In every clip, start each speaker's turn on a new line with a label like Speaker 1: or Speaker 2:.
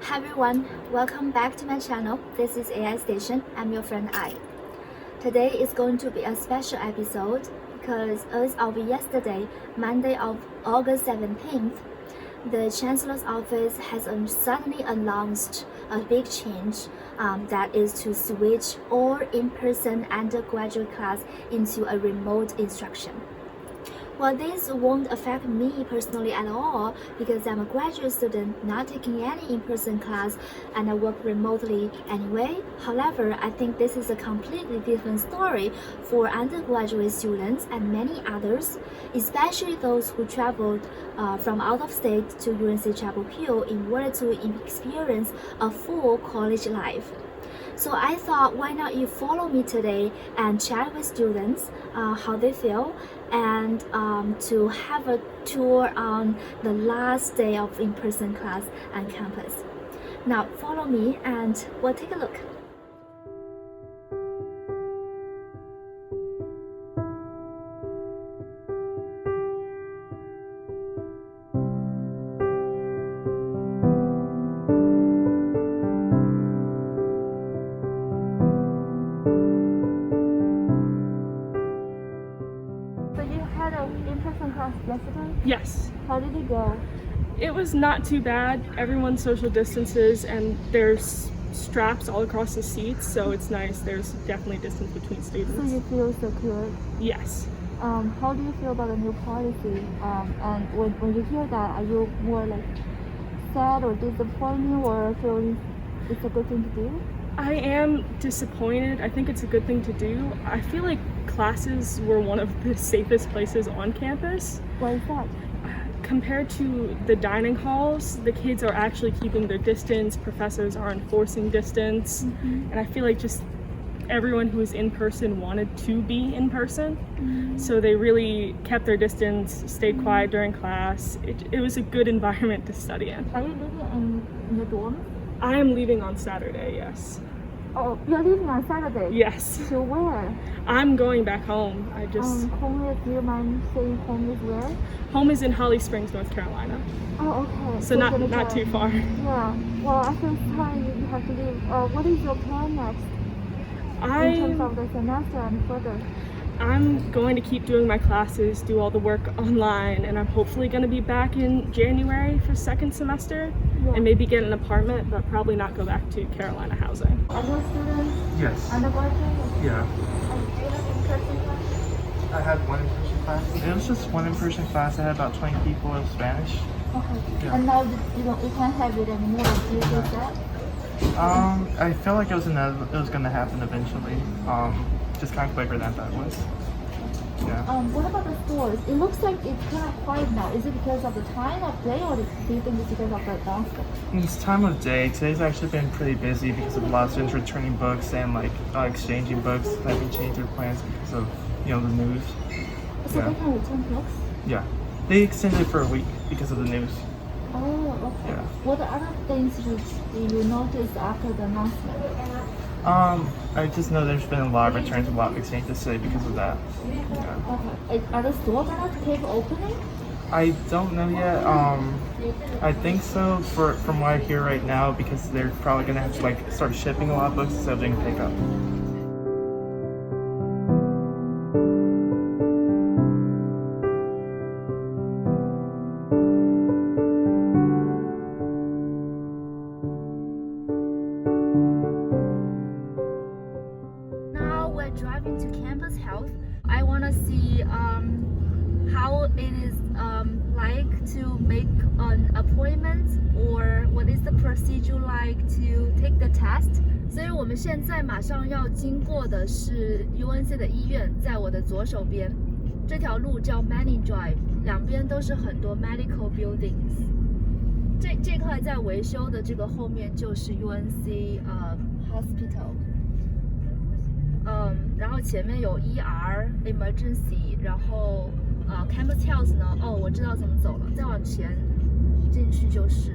Speaker 1: Hi everyone, welcome back to my channel. This is AI Station. I'm your friend Ai. Today is going to be a special episode because as of yesterday, Monday of August 17th, the Chancellor's Office has suddenly announced a big change that is to switch all in-person undergraduate class into a remote instruction. Well, this won't affect me personally at all because I'm a graduate student not taking any in-person class and I work remotely anyway. However, I think this is a completely different story for undergraduate students and many others, especially those who traveled from out of state to UNC Chapel Hill in order to experience a full college life. So I thought, why not you follow me today and chat with students how they feel and to have a tour on the last day of in-person class on campus. Now follow me and we'll take a look. In-person class yesterday?
Speaker 2: Yes.
Speaker 1: How did it go?
Speaker 2: It was not too bad. Everyone social distances and there's straps all across the seats, so it's nice. There's definitely distance between students.
Speaker 1: So you feel secure?
Speaker 2: Yes.
Speaker 1: How do you feel about the new policy? And when you hear that, are you more like sad or disappointed or feeling it's a good thing to do?
Speaker 2: I am disappointed. I think it's a good thing to do. I feel like classes were one of the safest places on campus.
Speaker 1: Why is that?
Speaker 2: Compared to the dining halls, the kids are actually keeping their distance, professors are enforcing distance, and I feel like just everyone who was in person wanted to be in person, so they really kept their distance, stayed quiet during class. It was a good environment to study in.
Speaker 1: Are you living in your dorm?
Speaker 2: I am leaving on Saturday, yes.
Speaker 1: Oh, you're leaving on Saturday?
Speaker 2: Yes.
Speaker 1: So where?
Speaker 2: I'm going back home.
Speaker 1: Home is, do you mind saying home is where?
Speaker 2: Home is in Holly Springs, North Carolina.
Speaker 1: Oh, okay.
Speaker 2: So not too far.
Speaker 1: Yeah. Well, after this time you have to leave. What is your plan next? In terms of the semester and further?
Speaker 2: I'm going to keep doing my classes, do all the work online, and I'm hopefully going to be back in January for second semester and maybe get an apartment, but probably not go back to Carolina housing.
Speaker 1: Are you a student?
Speaker 3: Yes.
Speaker 1: Undergraduate?
Speaker 3: Yeah.
Speaker 1: And do you have in-person class?
Speaker 3: I had one in-person class. It was just one in-person class. I had about 20 people in Spanish.
Speaker 1: Okay.
Speaker 3: Yeah.
Speaker 1: And now you can't have it anymore. Do you feel sad?
Speaker 3: I felt like it was going to happen eventually. Just kind of quicker than that was. Yeah.
Speaker 1: What about the stores? It looks like it's kind of quiet now. Is it because of the time of day or do you think it's because of the announcement?
Speaker 3: It's time of day. Today's actually been pretty busy because of a lot of students returning books and like exchanging books, having changed their plans because of the news.
Speaker 1: So they can return books?
Speaker 3: Yeah. They extended it for a week because of the news.
Speaker 1: Oh, okay.
Speaker 3: Yeah.
Speaker 1: What other things you noticed after the announcement?
Speaker 3: I just know there's been a lot of returns, a lot of exchanges today because of that. Yeah.
Speaker 1: Okay. Are the stores gonna keep opening?
Speaker 3: I don't know yet. I think so from what I hear right now because they're probably gonna have to start shipping a lot of books instead of doing pickup.
Speaker 1: Driving to Campus Health, I want to see how it is like to make an appointment or what is the procedure like to take the test. 所以我们现在马上要经过的是 UNC 的医院，在我的左手边，这条路叫 Manning Drive， 两边都是很多 medical buildings。这块在维修的这个后面就是 UNC Hospital。然后前面有 ER emergency， 然后Campus Health 呢，我知道怎么走了，再往前进去就是。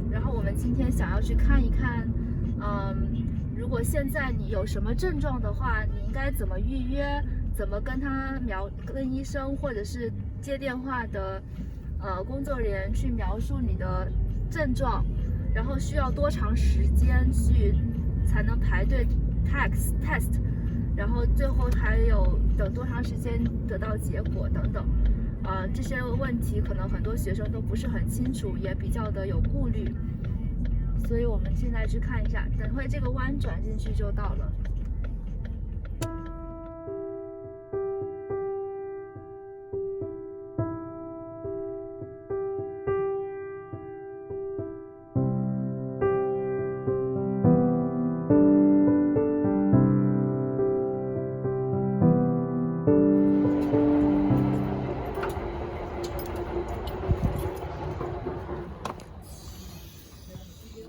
Speaker 1: 然后我们今天想要去看一看，如果现在你有什么症状的话，你应该怎么预约，怎么跟医生或者是接电话的工作人员去描述你的症状，然后需要多长时间去才能排队 test， 然后最后还有等多长时间得到结果等等。这些问题可能很多学生都不是很清楚，也比较的有顾虑，所以我们现在去看一下，等会这个弯转进去就到了。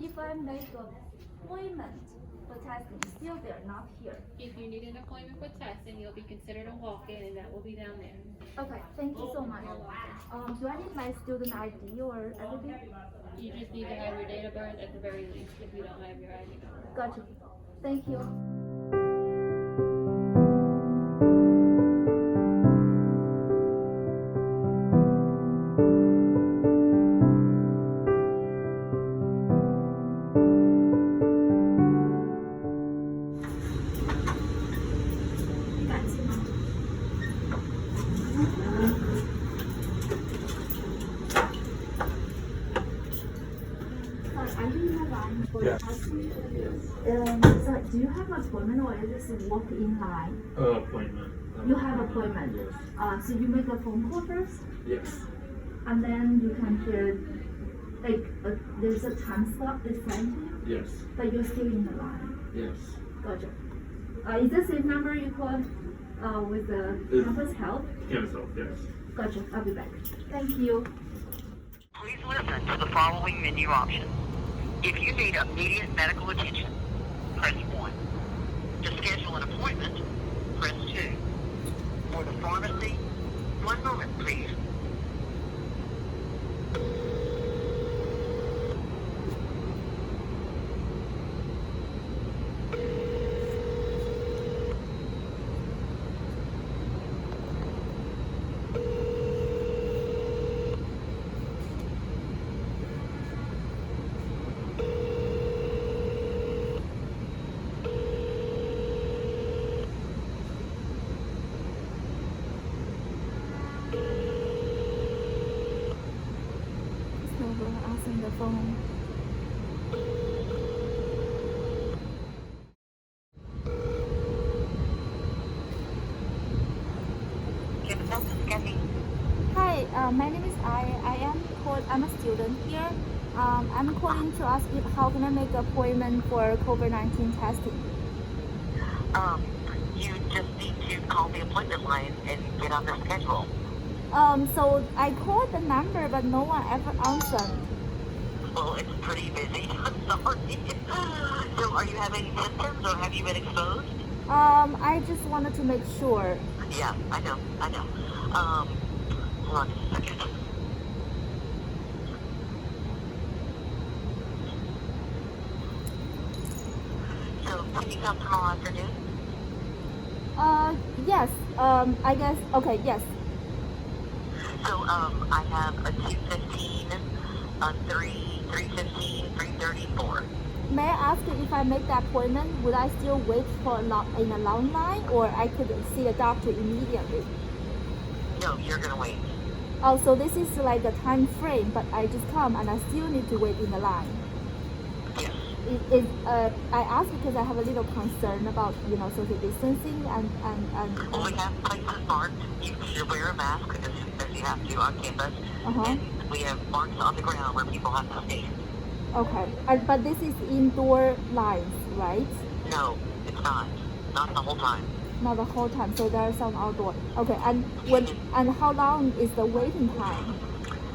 Speaker 1: If I make an appointment for testing, still they're not here.
Speaker 4: If you need an appointment for testing, you'll be considered a walk-in, and that will be down there.
Speaker 1: Okay, thank you so much. Do I need my student ID or everything?
Speaker 4: You just need to have your date of birth at the very least if you don't have your ID.
Speaker 1: Gotcha. Thank you. Are you in the line for the testing? So do you have an appointment or you just walk in line?
Speaker 5: Appointment.
Speaker 1: You have appointment.
Speaker 5: Yes.
Speaker 1: So you make a phone call first,
Speaker 5: Yes.
Speaker 1: and then you can hear like there's a time slot assigned to you,
Speaker 5: Yes.
Speaker 1: but you're still in the line.
Speaker 5: Yes.
Speaker 1: Gotcha. Is the same number you called with the
Speaker 5: Yes.
Speaker 1: campus help?
Speaker 5: Cancel. Yes.
Speaker 1: Gotcha. I'll be back. Thank you.
Speaker 6: Please listen to the following menu options. If you need immediate medical attention, press 1. To schedule an appointment, press 2. For the pharmacy, 1 moment, please.
Speaker 1: So we're answering the phone.
Speaker 6: Can I help you, Kathy?
Speaker 1: Hi, my name is I'm a student here. I'm calling to ask you how can I make an appointment for COVID-19 testing?
Speaker 6: You just need to call the appointment line and get on the schedule.
Speaker 1: So I called the number, but no one ever answered.
Speaker 6: Well, it's pretty busy. I'm sorry. So are you having symptoms or have you been exposed?
Speaker 1: I just wanted to make sure.
Speaker 6: Yeah, I know. Hold on just a second. So, can you come tomorrow afternoon?
Speaker 1: Yes. I guess. Okay. Yes.
Speaker 6: So, I have a 2:15, a 3:15, 3:34.
Speaker 1: May I ask if I make the appointment, would I still wait for in a long line, or I could see the doctor immediately?
Speaker 6: No, you're gonna wait.
Speaker 1: Oh, so this is like the time frame, but I just come and I still need to wait in the line.
Speaker 6: Yes.
Speaker 1: I ask because I have a little concern about social distancing and
Speaker 6: Well, we have places marked. You should wear a mask as you have to on campus.
Speaker 1: Uh-huh.
Speaker 6: And we have marks on the ground where people have to stand.
Speaker 1: okay. But this is indoor lines, right?
Speaker 6: No, it's not. Not the whole time.
Speaker 1: Not the whole time. So there are some outdoor. Okay. And how long is the waiting time?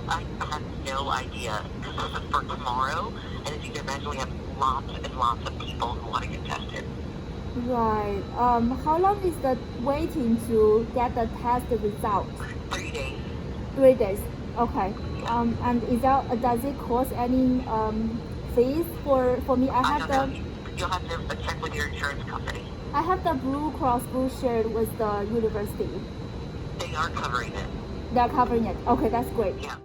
Speaker 6: I have no idea. This is for tomorrow, and as you can imagine, we have lots and lots of people who want to get tested.
Speaker 1: Right. How long is the waiting to get the test result?
Speaker 6: 3 days.
Speaker 1: 3 days. Okay. And does it cost any fees for me?
Speaker 6: I don't know. You'll have to check with your insurance company.
Speaker 1: I have the Blue Cross Blue Shield with the university.
Speaker 6: They are covering it.
Speaker 1: They're covering it. Okay, that's great.
Speaker 6: Yeah.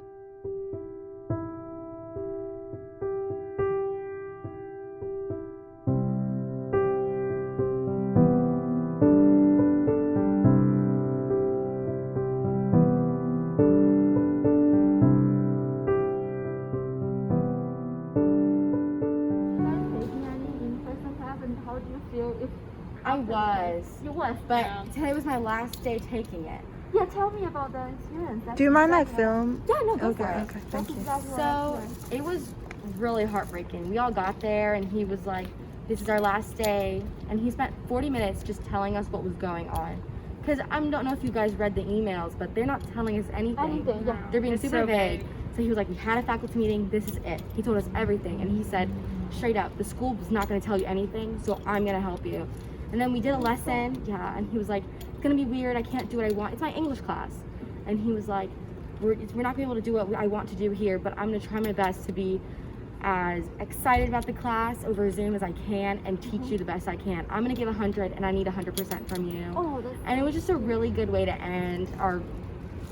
Speaker 5: I
Speaker 1: after
Speaker 5: was,
Speaker 1: that? You was.
Speaker 5: but
Speaker 2: Yeah.
Speaker 5: today was my last day taking it.
Speaker 1: Yeah, tell me about the experience. That's
Speaker 7: Do you mind my
Speaker 1: exactly-
Speaker 7: film?
Speaker 5: Yeah, no, go
Speaker 7: Okay,
Speaker 5: for it.
Speaker 7: okay,
Speaker 1: That's
Speaker 7: thank you.
Speaker 1: exactly what I
Speaker 5: So
Speaker 1: experienced.
Speaker 5: it was really heartbreaking. We all got there and he was like, this is our last day. And he spent 40 minutes just telling us what was going on. Because I don't know if you guys read the emails, but they're not telling us anything.
Speaker 1: Anything, yeah.
Speaker 5: They're being
Speaker 2: It's
Speaker 5: super
Speaker 2: so
Speaker 5: vague.
Speaker 2: vague.
Speaker 5: So he was like, we had a faculty meeting, this is it. He told us everything. And he said, straight up, the school was not going to tell you anything, so I'm going to help you. And then we did a lesson, yeah, and he was like, it's going to be weird, I can't do what I want. It's my English class. And he was like, we're not going to be able to do what I want to do here, but I'm going to try my best to be as excited about the class over Zoom as I can and teach you the best I can. I'm going to give 100 and I need 100% from you.
Speaker 1: Oh, that's
Speaker 5: And it was just a really good way to end our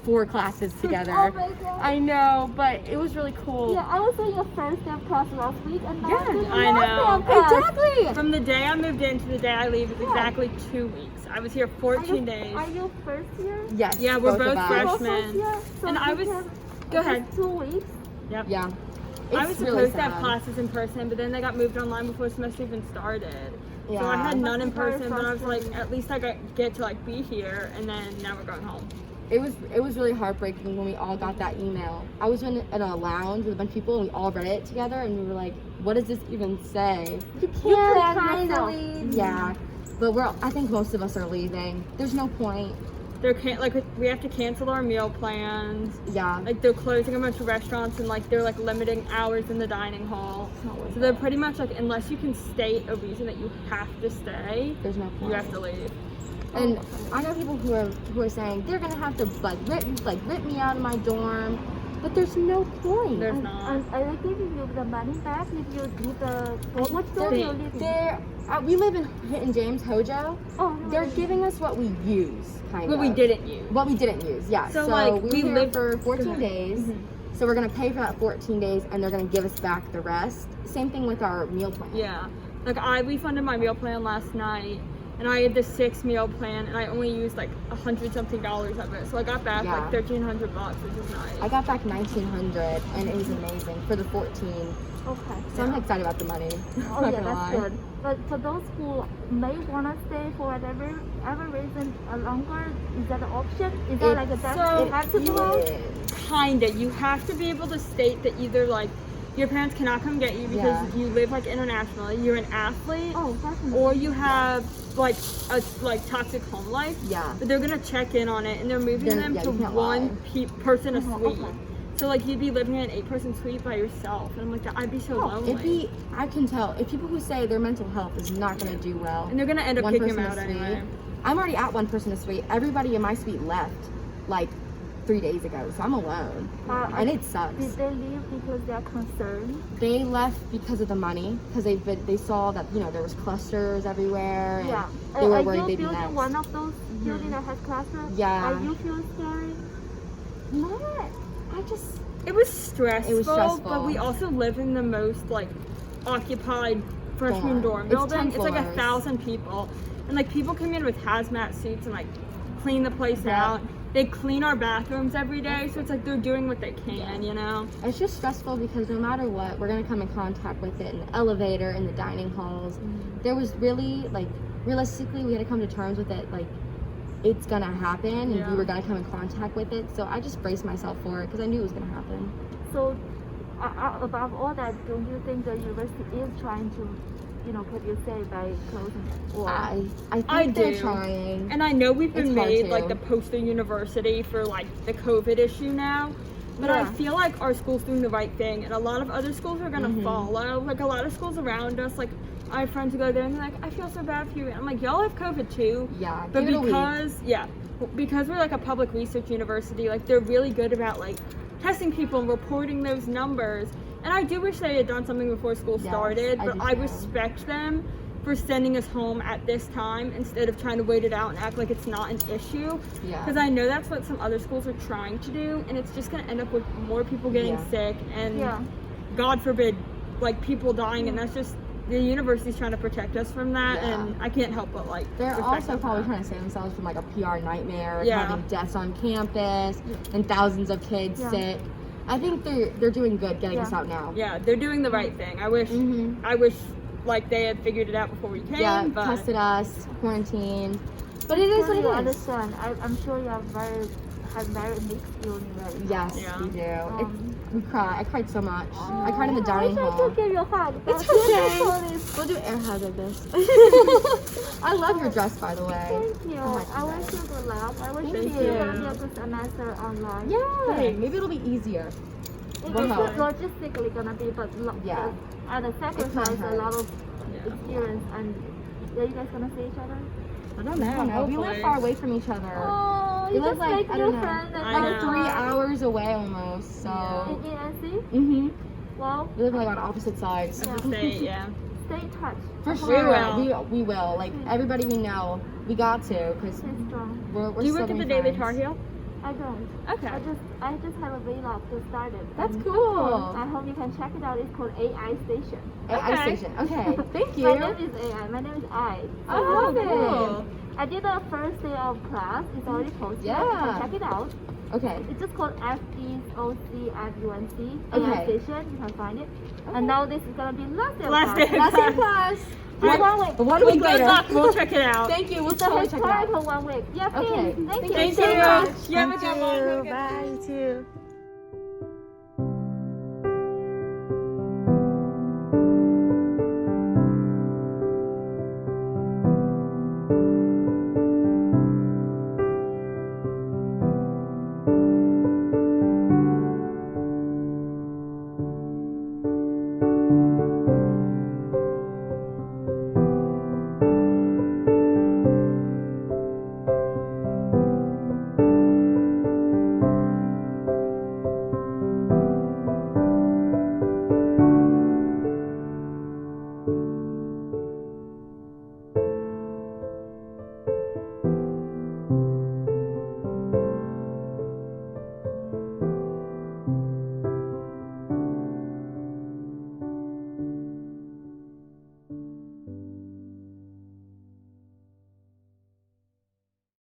Speaker 5: 4 classes together.
Speaker 1: Oh my God.
Speaker 5: I know, but it was really cool.
Speaker 1: Yeah, I was in your first day of class last week, and now
Speaker 5: Yeah,
Speaker 1: I'm doing your
Speaker 2: I
Speaker 1: last
Speaker 2: know.
Speaker 1: day of class.
Speaker 5: Exactly.
Speaker 2: From the day I moved in to the day I leave is exactly 2 weeks. I was here 14 days.
Speaker 1: Are you first year?
Speaker 5: Yes.
Speaker 2: Yeah, we're both
Speaker 5: of us.
Speaker 1: You're
Speaker 2: freshmen.
Speaker 1: first year? So
Speaker 2: And I
Speaker 1: you
Speaker 2: was-
Speaker 1: have
Speaker 2: Go ahead.
Speaker 1: just 2 weeks?
Speaker 5: Yeah.
Speaker 2: I
Speaker 5: It's
Speaker 2: was
Speaker 5: really
Speaker 2: supposed to have
Speaker 5: sad.
Speaker 2: classes in person, but then they got moved online before the semester even started. So I
Speaker 5: Yeah.
Speaker 2: had none in
Speaker 1: That's very
Speaker 2: person, but I was like,
Speaker 1: frustrating.
Speaker 2: at least I get to like be here, and then now we're going home.
Speaker 5: It was really heartbreaking when we all got that email. I was in a lounge with a bunch of people and we all read it together and we were like, what does this even say?
Speaker 1: You
Speaker 5: You
Speaker 1: can't
Speaker 5: kind
Speaker 1: yourself.
Speaker 5: of leave. Yeah. But I think most of us are leaving. There's no point.
Speaker 2: They're we have to cancel our meal plans.
Speaker 5: Yeah.
Speaker 2: Like they're closing a bunch of restaurants and like they're like limiting hours in the dining hall.
Speaker 5: It's not worth
Speaker 2: So they're
Speaker 5: it.
Speaker 2: pretty much like unless you can state a reason that you have to stay,
Speaker 5: There's no point.
Speaker 2: you have to leave.
Speaker 5: And I know people who are saying they're gonna have to rip me out of my dorm, but there's no point.
Speaker 2: There's
Speaker 1: And,
Speaker 2: not.
Speaker 1: and are they giving you the money back if you leave the... What dorm you living?
Speaker 5: We live in Hinton James, Hojo.
Speaker 1: Oh, no.
Speaker 5: They're giving us what we use, kind
Speaker 2: But
Speaker 5: of.
Speaker 2: we didn't use.
Speaker 5: What we didn't use, yeah.
Speaker 2: So,
Speaker 5: So,
Speaker 2: like,
Speaker 5: we
Speaker 2: we
Speaker 5: were here
Speaker 2: lived-
Speaker 5: for 14
Speaker 2: Go ahead.
Speaker 5: days.
Speaker 2: Mhm.
Speaker 5: So we're gonna pay for that 14 days, and they're gonna give us back the rest. Same thing with our meal plan.
Speaker 2: Yeah. Like I refunded my meal plan last night, and I had the 6 meal plan, and I only used like $100-something of it. So I got back
Speaker 5: Yeah.
Speaker 2: like $1,300, which is nice.
Speaker 5: I got back 1,900, and it was amazing for the 14.
Speaker 1: Okay.
Speaker 5: So I'm excited about the money.
Speaker 1: Oh
Speaker 5: Not
Speaker 1: yeah,
Speaker 5: gonna
Speaker 1: that's
Speaker 5: lie.
Speaker 1: good. But for those who may want to stay for whatever reason longer, is that an option? Is that like a
Speaker 5: It's-
Speaker 1: definite you have to do it?
Speaker 5: Yes.
Speaker 2: Kinda. You have to be able to state that either like your parents cannot come get you because
Speaker 5: Yeah.
Speaker 2: you live like internationally, you're an athlete,
Speaker 1: Oh, definitely.
Speaker 2: or you have like a toxic home life.
Speaker 5: Yeah.
Speaker 2: But they're gonna check in on it, and they're moving them
Speaker 5: Yeah,
Speaker 2: to
Speaker 5: you can't
Speaker 2: one
Speaker 5: lie.
Speaker 2: person a
Speaker 1: Uh-huh,
Speaker 2: suite.
Speaker 1: okay.
Speaker 2: So like you'd be living in an 8-person suite by yourself, and I'm like, I'd be so
Speaker 1: Oh,
Speaker 2: lonely.
Speaker 5: I can tell if people who say their mental health is not gonna do well.
Speaker 2: And they're gonna end up
Speaker 5: One
Speaker 2: kicking them
Speaker 5: person
Speaker 2: out
Speaker 5: a suite.
Speaker 2: anyway.
Speaker 5: I'm already at 1 person a suite. Everybody in my suite left like 3 days ago, so I'm alone, and it sucks.
Speaker 1: Did they leave because they're concerned?
Speaker 5: They left because of the money, because they saw that there was clusters everywhere. And
Speaker 1: Yeah.
Speaker 5: They were
Speaker 1: Are
Speaker 5: worried
Speaker 1: you
Speaker 5: they'd be
Speaker 1: building
Speaker 5: next.
Speaker 1: one of those buildings that has clusters?
Speaker 5: Yeah.
Speaker 1: Are you feel scary?
Speaker 5: Not. I just.
Speaker 2: It was stressful,
Speaker 5: stressful.
Speaker 2: but we also live in the most like occupied freshman dorm
Speaker 5: It's
Speaker 2: building.
Speaker 5: 10
Speaker 2: It's like
Speaker 5: floors.
Speaker 2: 1,000 people, and like people come in with hazmat suits and like clean the place
Speaker 5: Yeah.
Speaker 2: out. They clean our bathrooms every day, so it's like they're doing what they can, you know.
Speaker 5: It's just stressful because no matter what, we're gonna come in contact with it in the elevator, in the dining halls. There was really realistically, we had to come to terms with it. Like, it's gonna happen, and
Speaker 2: Yeah.
Speaker 5: we were gonna come in contact with it. So I just braced myself for it because I knew it was gonna happen.
Speaker 1: So, above all that, don't you think the university is trying to, keep you safe by closing? Or
Speaker 5: I think
Speaker 2: I
Speaker 5: they're
Speaker 2: do.
Speaker 5: trying.
Speaker 2: And I know we've been
Speaker 5: It's hard
Speaker 2: made
Speaker 5: to.
Speaker 2: like the poster university for like the COVID issue now. But I
Speaker 1: Yeah.
Speaker 2: feel like our school's doing the right thing, and a lot of other schools are gonna
Speaker 5: Mm-hmm.
Speaker 2: follow. Like a lot of schools around us, like I have friends who go there and they're like, I feel so bad for you. And I'm like, y'all have COVID too.
Speaker 5: Yeah,
Speaker 2: But
Speaker 5: give it a week.
Speaker 2: because we're like a public research university, like they're really good about like testing people and reporting those numbers. And I do wish they had done something before school
Speaker 5: Yes,
Speaker 2: started,
Speaker 5: I
Speaker 2: but
Speaker 5: do
Speaker 2: I
Speaker 5: too.
Speaker 2: respect them for sending us home at this time instead of trying to wait it out and act like it's not an issue.
Speaker 5: Yeah.
Speaker 2: Because I know that's what some other schools are trying to do, and it's just going to end up with more people getting
Speaker 5: Yeah.
Speaker 2: sick and,
Speaker 1: Yeah.
Speaker 2: God forbid, like people dying, and that's just the university's trying to protect us from that,
Speaker 5: Yeah.
Speaker 2: and I can't help but like.
Speaker 5: They're
Speaker 2: respect
Speaker 5: also
Speaker 2: them for
Speaker 5: probably
Speaker 2: that.
Speaker 5: trying to save themselves from like a PR nightmare,
Speaker 2: Yeah.
Speaker 5: having deaths on campus, and thousands of kids
Speaker 1: Yeah.
Speaker 5: sick. I think they're doing good getting us
Speaker 1: Yeah.
Speaker 5: out now.
Speaker 2: Yeah, they're doing the right thing. I wish
Speaker 5: Mhm.
Speaker 2: I wish
Speaker 7: like they had figured it out before we came.
Speaker 5: Yeah,
Speaker 7: but
Speaker 5: tested us, quarantined. But it is what it
Speaker 1: You
Speaker 5: is.
Speaker 1: understand. I'm sure you have very mixed feelings right now.
Speaker 5: Yes,
Speaker 7: Yeah.
Speaker 5: we do. We cry. I cried so much. I cried in the
Speaker 1: I
Speaker 5: dining
Speaker 1: wish I
Speaker 5: hall.
Speaker 1: could give you a hug.
Speaker 5: It's
Speaker 1: but
Speaker 5: okay.
Speaker 1: please.
Speaker 5: We'll do air hug of this. I love your dress, by the way.
Speaker 1: Thank you.
Speaker 5: Oh my
Speaker 1: I wish you good luck. I wish
Speaker 5: Thank
Speaker 1: you
Speaker 5: you.
Speaker 1: gonna be a good semester online.
Speaker 5: Yeah, maybe it'll be easier.
Speaker 1: It's
Speaker 5: We'll help.
Speaker 1: logistically gonna be, but
Speaker 5: Yeah.
Speaker 1: at a sacrifice,
Speaker 5: hurt.
Speaker 1: a lot of experience, and are you guys gonna see each other?
Speaker 7: I don't
Speaker 5: I don't know. We live
Speaker 7: hopefully.
Speaker 5: far away from each other.
Speaker 1: Oh,
Speaker 5: We
Speaker 1: you
Speaker 5: live
Speaker 1: just
Speaker 5: like,
Speaker 1: make
Speaker 5: I
Speaker 1: new
Speaker 5: don't know,
Speaker 1: friends and
Speaker 7: I
Speaker 5: like
Speaker 7: know.
Speaker 5: 3 hours away almost. So.
Speaker 1: in ENC.
Speaker 5: Mm-hmm.
Speaker 1: Well,
Speaker 5: We live like on opposite sides.
Speaker 7: I have to say, yeah.
Speaker 1: stay in touch.
Speaker 5: For
Speaker 7: We
Speaker 5: sure.
Speaker 7: will.
Speaker 5: We will. Like everybody we know, we got to because
Speaker 1: Stay strong.
Speaker 5: we're
Speaker 7: Do you work
Speaker 5: still
Speaker 7: at the
Speaker 5: being
Speaker 7: Daily
Speaker 5: friends.
Speaker 7: Tar Heel?
Speaker 1: I don't.
Speaker 7: Okay.
Speaker 1: I just have a vlog just started.
Speaker 5: That's
Speaker 1: And
Speaker 5: cool.
Speaker 1: I hope you can check it out. It's called AI Station.
Speaker 5: AI
Speaker 7: Okay.
Speaker 5: station. Okay. Thank you.
Speaker 1: My name is AI. My name is I. So
Speaker 5: I love
Speaker 1: it's
Speaker 5: it.
Speaker 1: I did the first day of class. It's already posted. You
Speaker 5: Yeah.
Speaker 1: can check it out.
Speaker 5: Okay.
Speaker 1: It's just called FEOC at UNC.
Speaker 5: Okay.
Speaker 1: AI Station. You can find it. And now this is gonna be last day of
Speaker 7: Last
Speaker 1: class.
Speaker 7: day.
Speaker 5: Last day of class.
Speaker 1: Just 1 week.
Speaker 5: 1 week
Speaker 7: Good
Speaker 5: later.
Speaker 7: luck. We'll check it out.
Speaker 5: Thank you. We'll
Speaker 1: It's a
Speaker 5: totally check it out.
Speaker 1: historical 1 week. Yeah, please.
Speaker 5: Okay.
Speaker 1: Thank you.
Speaker 7: Thank
Speaker 1: so
Speaker 7: you.
Speaker 1: much.
Speaker 7: You have a good one.
Speaker 3: Bye, you too.